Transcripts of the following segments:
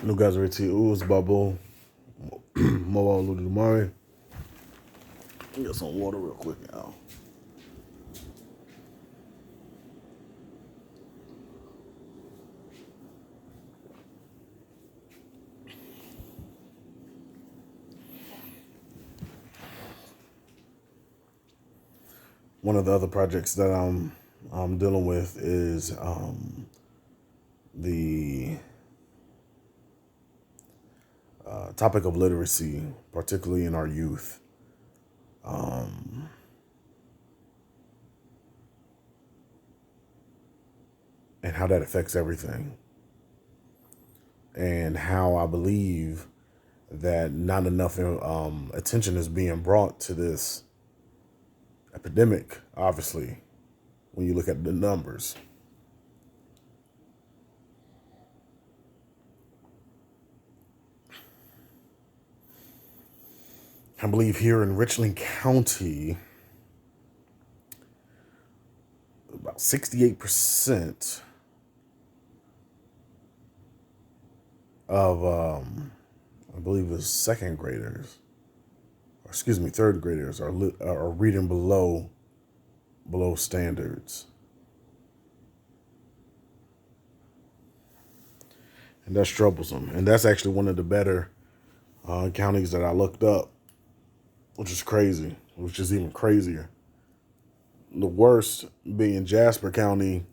New guys ready to ooze bubble. Mowa Olodumare. Get some water real quick now. One of the other projects that I'm dealing with is the topic of literacy, particularly in our youth, and how that affects everything, and how I believe that not enough attention is being brought to this epidemic, obviously, when you look at the numbers. I believe here in Richland County, about 68% of, I believe it's second graders, or excuse me, third graders are reading below standards. And that's troublesome. And that's actually one of the better counties that I looked up, which is crazy, which is even crazier. The worst being Jasper County,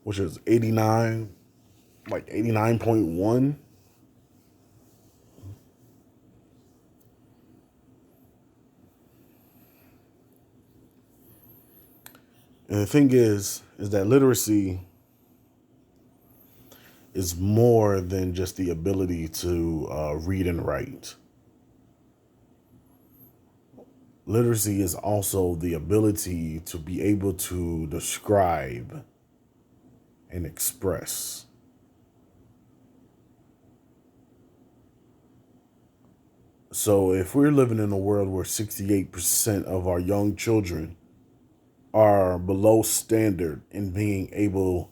which is 89, like 89.1. And the thing is that literacy is more than just the ability to read and write. Literacy is also the ability to be able to describe and express. So if we're living in a world where 68% of our young children are below standard in being able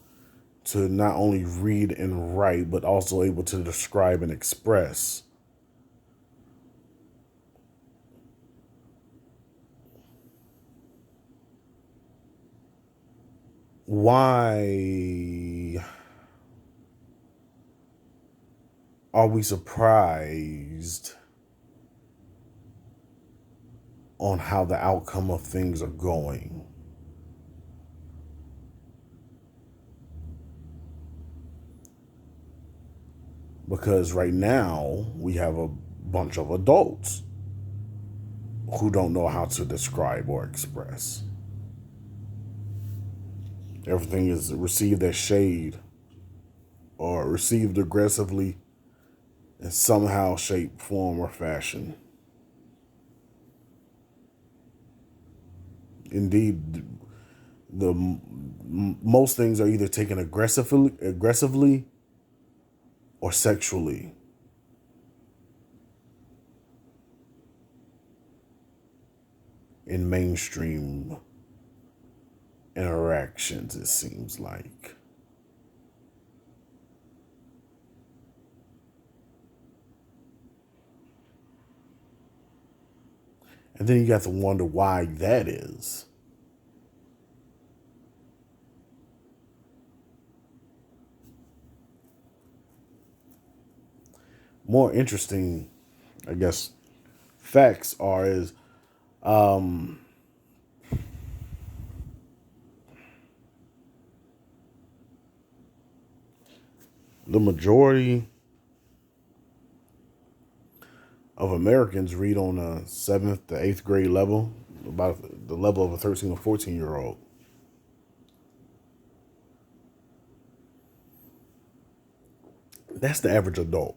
to not only read and write, but also able to describe and express, why are we surprised on how the outcome of things are going? Because right now we have a bunch of adults who don't know how to describe or express. Everything is received as shade or received aggressively in somehow, shape, form, or fashion. Indeed, most things are either taken aggressively or sexually. In mainstream interactions, it seems like. And then you got to wonder why that is. More interesting, I guess, facts are is the majority of Americans read on a 7th to 8th grade level, about the level of a 13 or 14-year-old. That's the average adult.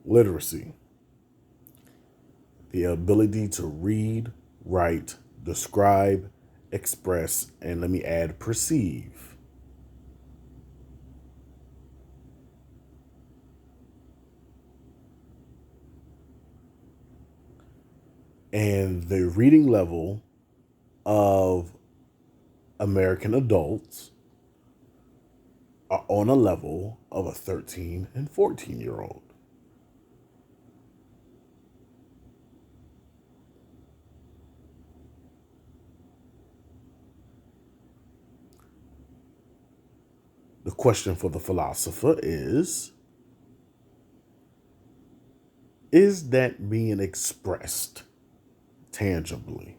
Literacy, the ability to read, write, describe, express, and let me add, perceive. And the reading level of American adults are on a level of a 13 and 14-year-old. The question for the philosopher is that being expressed tangibly?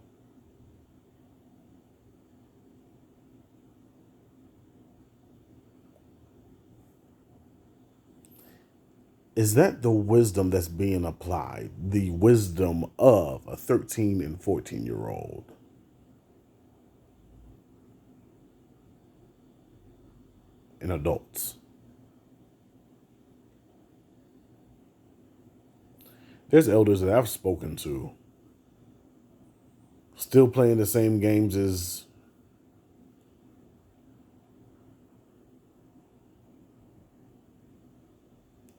Is that the wisdom that's being applied? The wisdom of a 13 and 14-year-old? And adults. There's elders that I've spoken to still playing the same games as,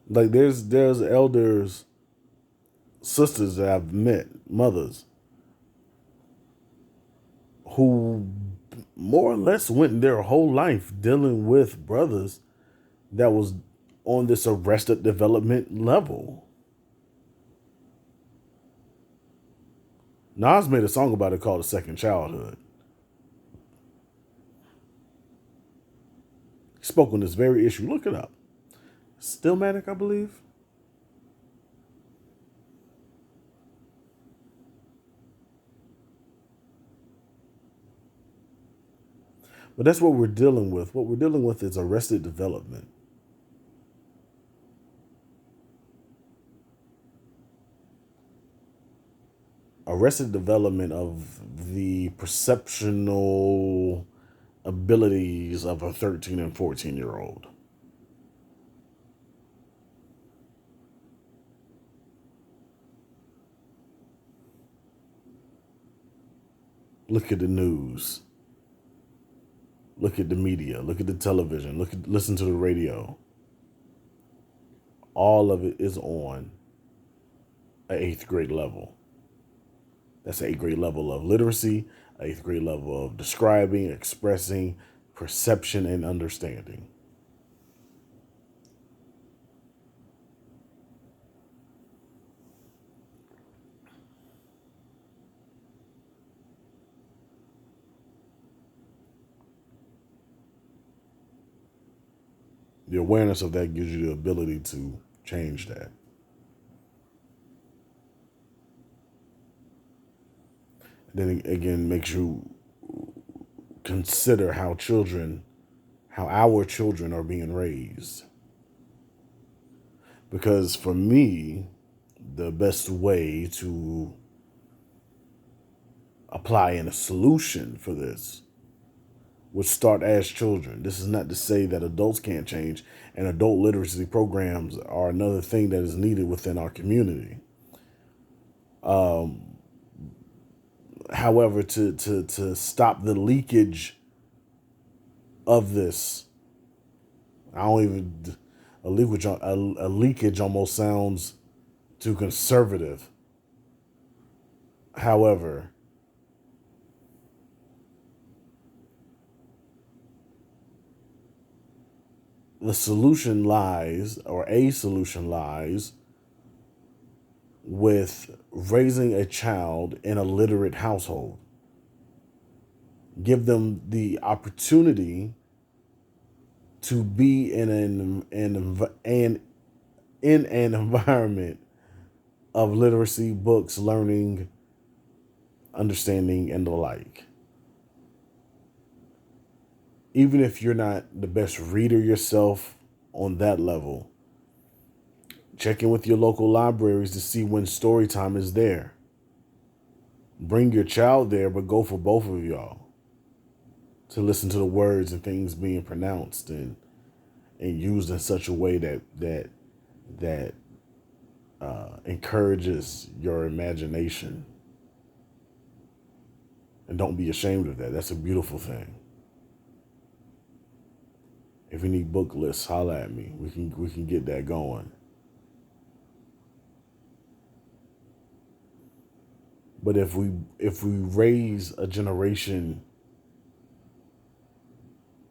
like, there's elders, sisters that I've met, mothers, who more or less went their whole life dealing with brothers that was on this arrested development level. Nas made a song about it called "A Second Childhood." He spoke on this very issue. Look it up. Stillmatic, I believe. But that's what we're dealing with. What we're dealing with is arrested development. Arrested development of the perceptional abilities of a 13 and 14-year-old. Look at the news. Look at the media. Look at the television. Listen to the radio. All of it is on an eighth grade level. That's an eighth grade level of literacy, eighth grade level of describing, expressing, perception, and understanding. The awareness of that gives you the ability to change that. Then again, makes you consider how our children are being raised. Because for me, the best way to apply in a solution for this would start as children. This is not to say that adults can't change, and adult literacy programs are another thing that is needed within our community. However, to stop the leakage of this, I don't even a leakage almost sounds too conservative. However, the solution lies, or a solution lies, with raising a child in a literate household. Give them the opportunity to be in an environment of literacy, books, learning, understanding, and the like. Even if you're not the best reader yourself on that level, check in with your local libraries to see when story time is there. Bring your child there, but go for both of y'all to listen to the words and things being pronounced and used in such a way that encourages your imagination. And don't be ashamed of that. That's a beautiful thing. If you need book lists, holla at me. We can get that going. But if we raise a generation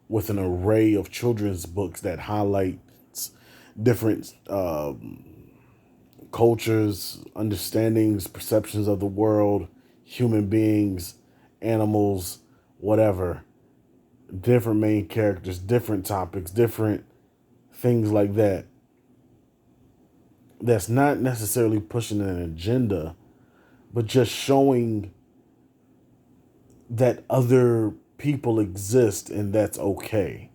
with an array of children's books that highlights different cultures, understandings, perceptions of the world, human beings, animals, whatever, different main characters, different topics, different things like that, that's not necessarily pushing an agenda, but just showing that other people exist and that's okay.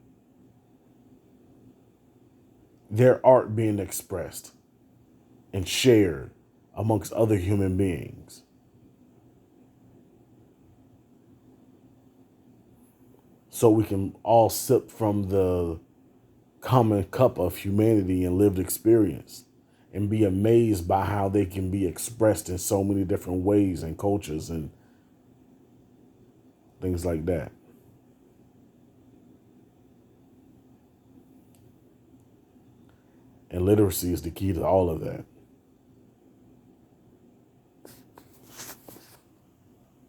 Their art being expressed and shared amongst other human beings. So we can all sip from the common cup of humanity and lived experience and be amazed by how they can be expressed in so many different ways and cultures and things like that. And literacy is the key to all of that.